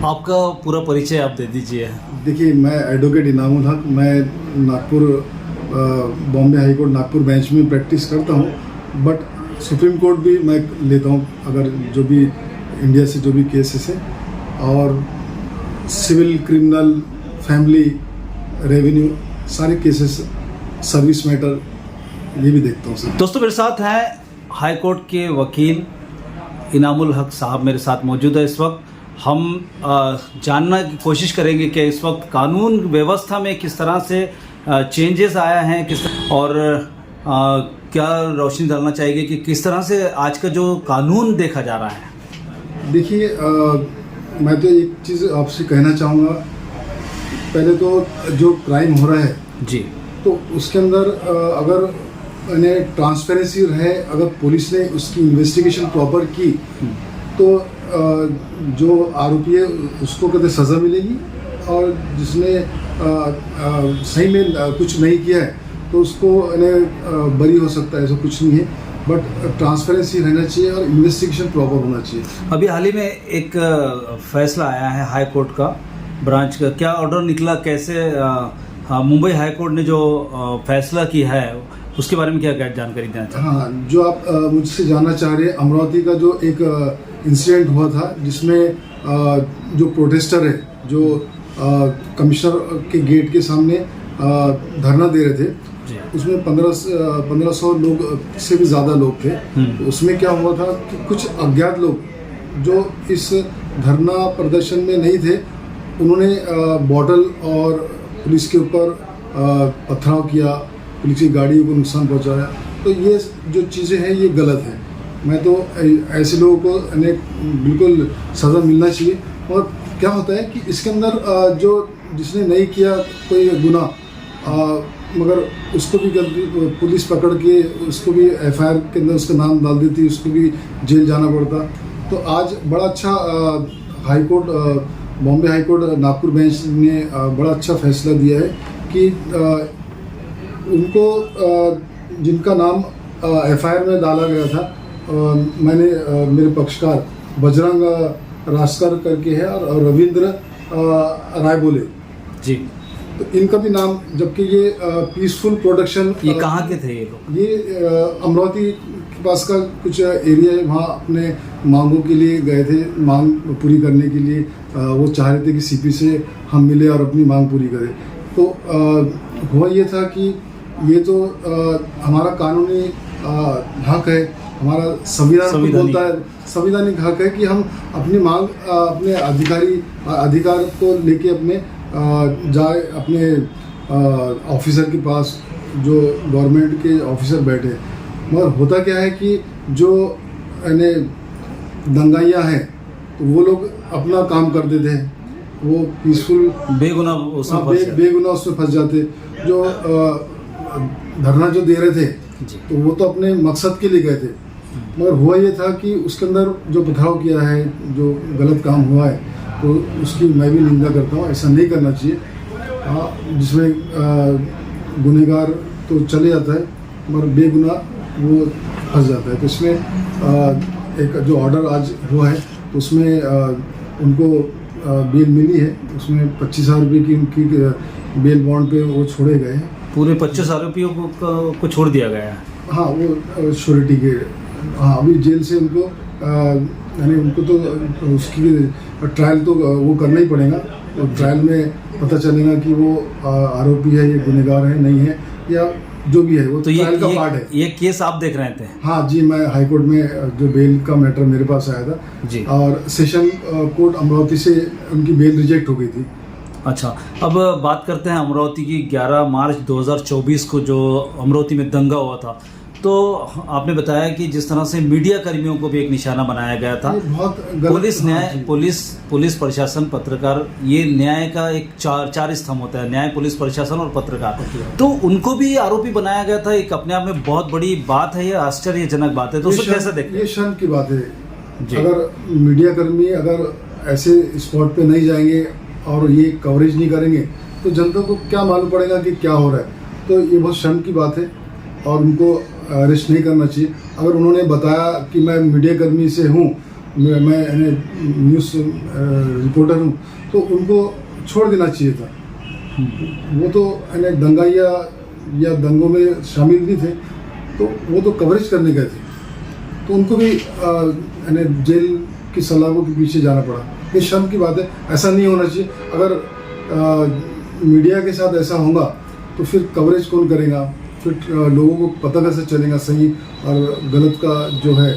आपका पूरा परिचय आप दे दीजिए। देखिए, मैं एडवोकेट इनामुल हक, मैं Nagpur Bombay high court Nagpur bench में प्रैक्टिस करता हूँ, बट सुप्रीम कोर्ट भी मैं लेता हूँ अगर जो भी इंडिया से जो भी केसेस है, और सिविल, क्रिमिनल, फैमिली, रेवेन्यू सारे केसेस, सर्विस मैटर ये भी देखता हूँ सर। दोस्तों, मेरे साथ हैं हाई कोर्ट के वकील इनामुल हक साहब मेरे साथ मौजूद है। इस वक्त हम जानने की कोशिश करेंगे कि इस वक्त कानून व्यवस्था में किस तरह से चेंजेस आया हैं, और क्या रोशनी डालना चाहिए कि किस तरह से आज का जो कानून देखा जा रहा है। देखिए, मैं तो एक चीज़ आपसे कहना चाहूँगा। पहले तो जो क्राइम हो रहा है जी, तो उसके अंदर अगर ट्रांसपेरेंसी रहे, अगर पुलिस ने उसकी इन्वेस्टिगेशन प्रॉपर की तो जो आरोपी है उसको कभी सज़ा मिलेगी, और जिसने सही में कुछ नहीं किया है तो उसको बरी हो सकता है। ऐसा कुछ नहीं है, बट ट्रांसपेरेंसी रहना चाहिए और इन्वेस्टिगेशन प्रॉपर होना चाहिए। अभी हाल ही में एक फैसला आया है हाई कोर्ट का, ब्रांच का क्या ऑर्डर निकला, कैसे मुंबई हाई कोर्ट ने जो फैसला किया है उसके बारे में क्या जानकारी देना चाहते हैं? हाँ, जो आप मुझसे जानना चाह रहे हैं, अमरावती का जो एक इंसिडेंट हुआ था जिसमें जो प्रोटेस्टर है जो कमिश्नर के गेट के सामने धरना दे रहे थे, उसमें 1500 लोग से भी ज़्यादा लोग थे। तो उसमें क्या हुआ था कि कुछ अज्ञात लोग जो इस धरना प्रदर्शन में नहीं थे, उन्होंने बॉटल और पुलिस के ऊपर पथराव किया, पुलिस की गाड़ियों को नुकसान पहुंचाया। तो ये जो चीज़ें हैं ये गलत है। मैं तो ऐसे लोगों को बिल्कुल सज़ा मिलना चाहिए। और क्या होता है कि इसके अंदर जो जिसने नहीं किया कोई गुनाह, मगर उसको भी पुलिस पकड़ के उसको भी FIR के अंदर उसका नाम डाल देती, उसको भी जेल जाना पड़ता। तो आज बड़ा अच्छा high court, Bombay high court Nagpur bench ने बड़ा अच्छा फैसला दिया है कि उनको जिनका नाम FIR में डाला गया था, मैंने मेरे पक्षकार बजरंग रास्कर करके है और रविंद्र रायबोले जी, तो इनका भी नाम, जबकि ये पीसफुल प्रोडक्शन, ये कहाँ के थे ये लोग? ये अमरावती के पास का कुछ एरिया है, वहाँ अपने मांगों के लिए गए थे, मांग पूरी करने के लिए। वो चाह रहे थे कि CP से हम मिले और अपनी मांग पूरी करें। तो हुआ ये था कि ये तो हमारा कानूनी हक है, हमारा संविधान बोलता है, संवैधानिक हक है कि हम अपनी मांग अपने अधिकार को लेके अपने जाए अपने ऑफिसर के पास, जो गवर्नमेंट के ऑफिसर बैठे। मगर होता क्या है कि जो दंगाइयाँ हैं तो वो लोग अपना काम कर देते हैं, वो पीसफुल बेगुनाह उसमें फंस जाते। जो धरना जो दे रहे थे तो वो तो अपने मकसद के लिए गए थे, मगर हुआ ये था कि उसके अंदर जो पथराव किया है, जो गलत काम हुआ है, तो उसकी मैं भी निंदा करता हूँ। ऐसा नहीं करना चाहिए। जिसमें गुनहगार तो चले जाता है मगर बेगुनाह वो फंस जाता है। तो इसमें एक जो ऑर्डर आज हुआ है उसमें उनको बेल मिली है, उसमें 25,000 रुपये की उनकी बेल बॉन्ड पे वो छोड़े गए हैं। पूरे 25 आरोपियों को छोड़ दिया गया है। हाँ, वो श्योरिटी के, हाँ, अभी जेल से उनको उनको तो उसकी ट्रायल तो वो करना ही पड़ेगा। तो ट्रायल में पता चलेगा कि वो आरोपी है, ये गुनहगार है, नहीं है, या जो भी है, वो तो ट्रायल का पार्ट है। ये केस आप देख रहे थे? हाँ जी, मैं हाई कोर्ट में जो बेल का मैटर मेरे पास आया था जी, और सेशन कोर्ट अमरावती से उनकी बेल रिजेक्ट हो गई थी। अच्छा, अब बात करते हैं अमरावती की। 11 मार्च 2024 को जो अमरावती में दंगा हुआ था, तो आपने बताया कि जिस तरह से मीडिया कर्मियों को भी एक निशाना बनाया गया था। पुलिस प्रशासन, पत्रकार, ये न्याय का एक चार स्तंभ होता है, न्याय, पुलिस प्रशासन और पत्रकार। तो उनको भी आरोपी बनाया गया था। एक अपने आप में बहुत बड़ी बात है, ये आश्चर्यजनक बात है। तो उसको कैसे देखते हैं? ये शर्म की बात है। अगर मीडिया कर्मी अगर ऐसे स्पॉट पे नहीं जाएंगे और ये कवरेज नहीं करेंगे तो जनता को क्या मालूम पड़ेगा कि क्या हो रहा है। तो ये बहुत शर्म की बात है और उनको अरेस्ट नहीं करना चाहिए। अगर उन्होंने बताया कि मैं मीडिया कर्मी से हूँ मैं न्यूज़ रिपोर्टर हूँ, तो उनको छोड़ देना चाहिए था। वो तो दंगाइया या दंगों में शामिल भी थे, तो वो तो कवरेज करने गए थे, तो उनको भी जेल की सलाखों के पीछे जाना पड़ा। ये शर्म की बात है, ऐसा नहीं होना चाहिए। अगर मीडिया के साथ ऐसा होगा तो फिर कवरेज कौन करेगा, फिर लोगों को पता कैसे चलेगा सही और गलत का जो है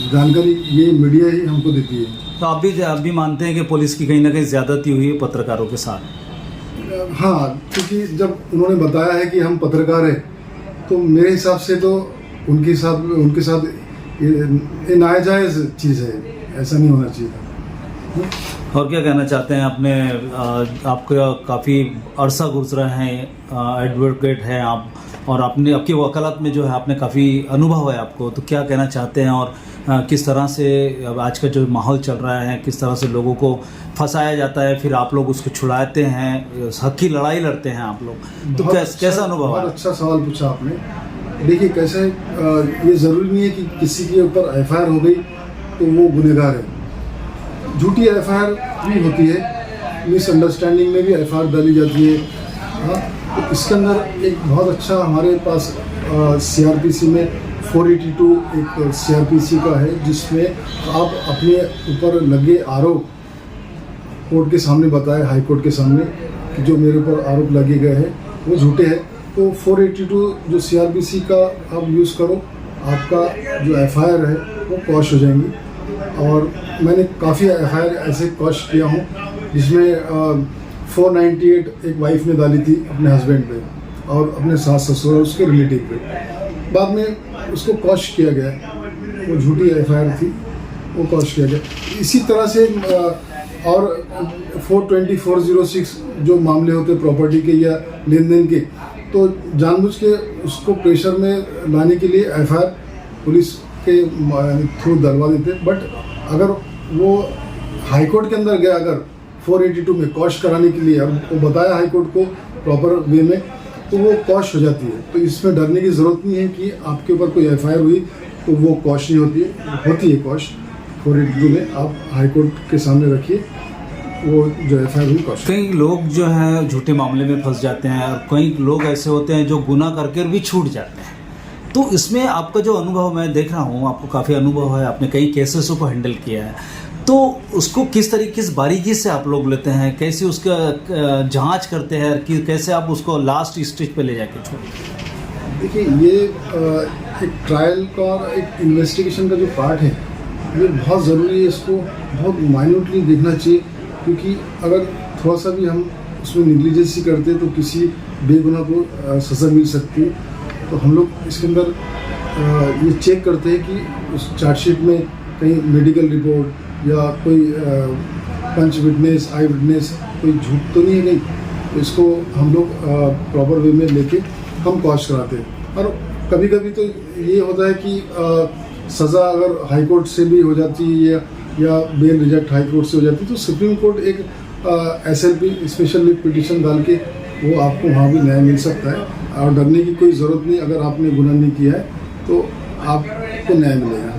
जानकारी ये मीडिया ही हमको देती है। तो आप भी मानते हैं कि पुलिस की कहीं ना कहीं ज्यादती हुई है पत्रकारों के साथ? हाँ, क्योंकि जब उन्होंने बताया है कि हम पत्रकार हैं, तो मेरे हिसाब से तो उनके साथ ये नाजायज़ चीज़ है, ऐसा नहीं होना चाहिए था। और क्या कहना चाहते हैं? आपका काफ़ी अरसा गुजरा है, एडवोकेट हैं आप, और आपकी वकालत में जो है आपने काफ़ी अनुभव है आपको, तो क्या कहना चाहते हैं? और किस तरह से अब आज का जो माहौल चल रहा है, किस तरह से लोगों को फंसाया जाता है, फिर आप लोग उसको छुड़ाते हैं, हक की लड़ाई लड़ते हैं आप लोग, तो कैसा अनुभव है? बहुत अच्छा सवाल पूछा आपने। देखिए, कैसे ये ज़रूरी नहीं है कि किसी के ऊपर एफआईआर हो गई तो वो गुनहगार है। झूठी एफआईआर भी होती है, मिसअंडरस्टैंडिंग में भी एफआईआर डाली जाती है। हाँ, तो इसके अंदर एक बहुत अच्छा हमारे पास सीआरपीसी में 482 एक सीआरपीसी का है, जिसमें आप अपने ऊपर लगे आरोप कोर्ट के सामने बताए, हाई कोर्ट के सामने, कि जो मेरे ऊपर आरोप लगे गए हैं वो झूठे हैं। तो 482 जो सीआरपीसी का आप यूज़ करो, आपका जो एफआईआर है वो कॉश हो जाएंगी। और मैंने काफ़ी एफआईआर ऐसे कॉश किया हूँ जिसमें 498 एक वाइफ ने डाली थी अपने हस्बैंड पे और अपने सास ससुर और उसके रिलेटिव पे। बाद में उसको कॉश किया गया, वो झूठी एफआईआर थी, वो कॉश किया गया। इसी तरह से और 420-406 जो मामले होते प्रॉपर्टी के या लेन देन के, तो जानबूझ के उसको प्रेशर में लाने के लिए एफआईआर पुलिस के थ्रू डलवा देते। बट अगर वो हाई कोर्ट के अंदर गया, अगर 482 में कॉश कराने के लिए, और वो बताया हाई कोर्ट को प्रॉपर वे में, तो वो कॉश हो जाती है। तो इसमें डरने की ज़रूरत नहीं है कि आपके ऊपर कोई एफआईआर हुई तो वो कॉश नहीं होती है कॉश। 482 में आप हाई कोर्ट के सामने रखिए वो जो एफआईआर हुई कॉश। कई लोग जो है झूठे मामले में फंस जाते हैं, और कई लोग ऐसे होते हैं जो गुनाह करके भी छूट जाते हैं। तो इसमें आपका जो अनुभव मैं देख रहा हूँ, आपको काफ़ी अनुभव है, आपने कई केसेसों को हैंडल किया है, तो उसको किस तरीके, किस बारीकी से आप लोग लेते हैं, कैसे उसका जांच करते हैं, कि कैसे आप उसको लास्ट स्टेज पे ले जाके छोड़ते हैं? देखिए, ये एक ट्रायल का और एक इन्वेस्टिगेशन का जो पार्ट है, ये बहुत ज़रूरी है। इसको बहुत माइन्यूटली देखना चाहिए, क्योंकि अगर थोड़ा सा भी हम उसमें निग्लिजेंसी करते हैं तो किसी बेगुनाह को सज़ा मिल सकती है। तो हम लोग इसके अंदर ये चेक करते हैं कि उस चार्जशीट में कहीं मेडिकल रिपोर्ट या कोई पंच विटनेस, आई विटनेस, कोई झूठ तो नहीं है कहीं। तो इसको हम लोग प्रॉपर वे में लेके हम कॉश कराते हैं। और कभी कभी तो ये होता है कि सज़ा अगर हाई कोर्ट से भी हो जाती है या बेल रिजेक्ट हाई कोर्ट से हो जाती है, तो सुप्रीम कोर्ट एक SLP स्पेशल लीव पिटीशन डाल के वो आपको वहाँ भी न्याय मिल सकता है। और डरने की कोई ज़रूरत नहीं, अगर आपने गुनाह नहीं किया है तो आपको न्याय मिलेगा।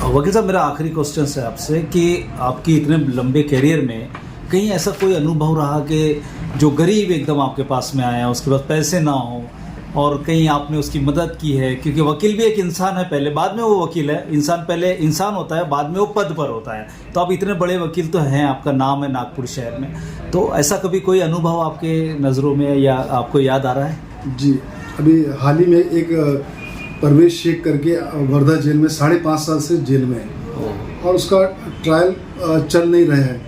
वकील साहब, मेरा आखिरी क्वेश्चन है आपसे कि आपकी इतने लंबे करियर में कहीं ऐसा कोई अनुभव रहा कि जो गरीब एकदम आपके पास में आया, उसके पास पैसे ना हो, और कहीं आपने उसकी मदद की है? क्योंकि वकील भी एक इंसान है, पहले बाद में वो वकील है। इंसान पहले इंसान होता है, बाद में वो पद पर होता है। तो आप इतने बड़े वकील तो हैं, आपका नाम है नागपुर शहर में, तो ऐसा कभी कोई अनुभव आपके नज़रों में या आपको याद आ रहा है? जी, अभी हाल ही में एक परवेश शेख करके वर्धा जेल में 5.5 साल से जेल में है, और उसका ट्रायल चल नहीं रहा है।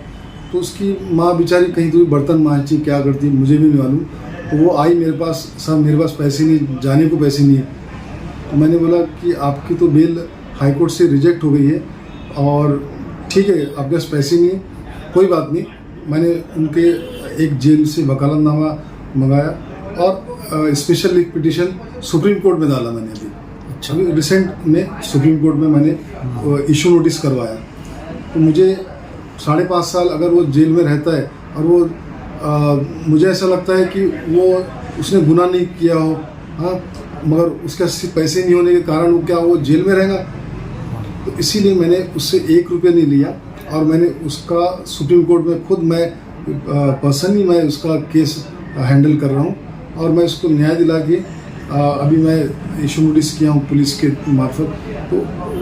तो उसकी माँ बेचारी कहीं तो बर्तन मांझती, क्या करती मुझे भी नहीं मालूम। तो वो आई मेरे पास, सर मेरे पास पैसे नहीं, जाने को पैसे नहीं है। तो मैंने बोला कि आपकी तो बेल हाई कोर्ट से रिजेक्ट हो गई है, और ठीक है आपके पास पैसे नहीं है, कोई बात नहीं। मैंने उनके एक जेल से वकालतनामा मंगाया और special leave petition supreme court में डाला मैंने। अभी रिसेंट में सुप्रीम कोर्ट में मैंने इशू नोटिस करवाया। तो मुझे 5.5 साल अगर वो जेल में रहता है, और वो मुझे ऐसा लगता है कि वो उसने गुनाह नहीं किया हो, हाँ, मगर उसके पैसे नहीं होने के कारण वो क्या वो जेल में रहेगा? तो इसीलिए मैंने उससे 1 रुपया नहीं लिया और मैंने उसका सुप्रीम कोर्ट में खुद मैं पर्सनली मैं उसका केस हैंडल कर रहा हूँ और मैं उसको न्याय दिला के अभी मैं इशू नोटिस किया हूँ पुलिस के मार्फत, तो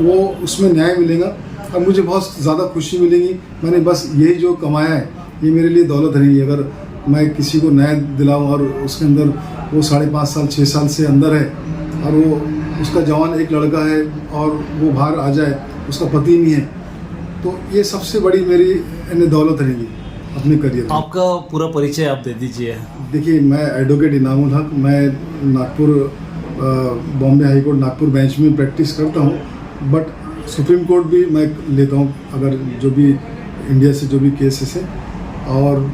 वो उसमें न्याय मिलेगा और मुझे बहुत ज़्यादा खुशी मिलेगी। मैंने बस यही जो कमाया है ये मेरे लिए दौलत रहेगी। अगर मैं किसी को न्याय दिलाऊं और उसके अंदर वो 5.5 साल 6 साल से अंदर है और वो उसका जवान एक लड़का है और वो बाहर आ जाए, उसका पति नहीं है, तो ये सबसे बड़ी मेरी दौलत रहेगी अपने करियर में। आपका पूरा परिचय आप दे दीजिए। देखिए, मैं एडवोकेट इनामुल हक, मैं Nagpur Bombay high court Nagpur bench में प्रैक्टिस करता हूँ, बट सुप्रीम कोर्ट भी मैं लेता हूँ अगर जो भी इंडिया से जो भी केसेस है, और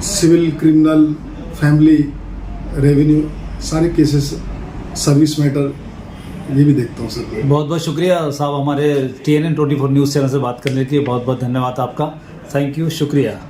सिविल, क्रिमिनल, फैमिली, रेवेन्यू सारे केसेस, सर्विस मैटर ये भी देखता हूँ सर। बहुत बहुत शुक्रिया साहब, हमारे TNN 24 न्यूज़ चैनल से बात करने के लिए बहुत बहुत धन्यवाद आपका। थैंक यू, शुक्रिया।